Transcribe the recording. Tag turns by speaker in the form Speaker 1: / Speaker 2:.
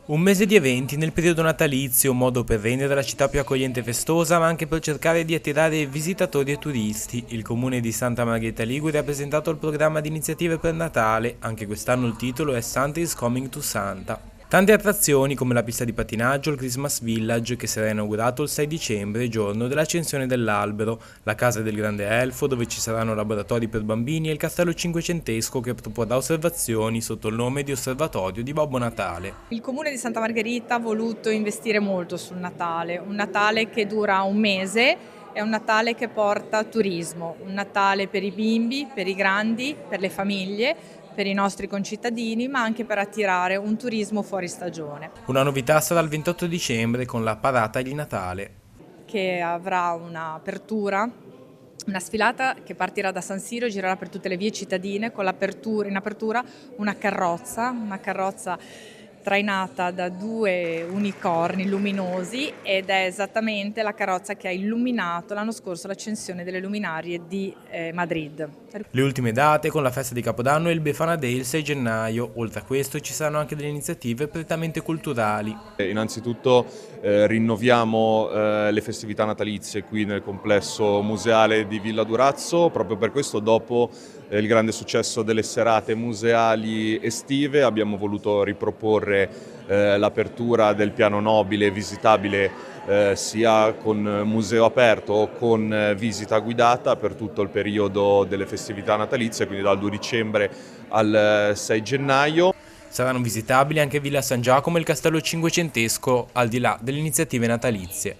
Speaker 1: Un mese di eventi nel periodo natalizio, un modo per rendere la città più accogliente e festosa, ma anche per cercare di attirare visitatori e turisti. Il comune di Santa Margherita Ligure ha presentato il programma di iniziative per Natale, anche quest'anno il titolo è Santa is Coming to Santa. Tante attrazioni come la pista di pattinaggio, il Christmas Village che sarà inaugurato il 6 dicembre, giorno dell'accensione dell'albero, la casa del grande elfo dove ci saranno laboratori per bambini e il castello cinquecentesco che proporrà osservazioni sotto il nome di Osservatorio di Babbo Natale.
Speaker 2: Il Comune di Santa Margherita ha voluto investire molto sul Natale, un Natale che dura un mese, è un Natale che porta turismo, un Natale per i bimbi, per i grandi, per le famiglie, per i nostri concittadini, ma anche per attirare un turismo fuori stagione.
Speaker 1: Una novità sarà il 28 dicembre con la parata di Natale.
Speaker 2: Che avrà un'apertura, una sfilata che partirà da San Siro e girerà per tutte le vie cittadine con in apertura una carrozza trainata da due unicorni luminosi ed è esattamente la carrozza che ha illuminato l'anno scorso l'accensione delle luminarie di Madrid.
Speaker 1: Le ultime date con la festa di Capodanno e il Befana Day il 6 gennaio, oltre a questo ci saranno anche delle iniziative prettamente culturali.
Speaker 3: Innanzitutto rinnoviamo le festività natalizie qui nel complesso museale di Villa Durazzo, proprio per questo dopo il grande successo delle serate museali estive abbiamo voluto riproporre l'apertura del piano nobile visitabile sia con museo aperto o con visita guidata per tutto il periodo delle festività natalizie, quindi dal 2 dicembre al 6 gennaio.
Speaker 1: Saranno visitabili anche Villa San Giacomo e il castello cinquecentesco, al di là delle iniziative natalizie.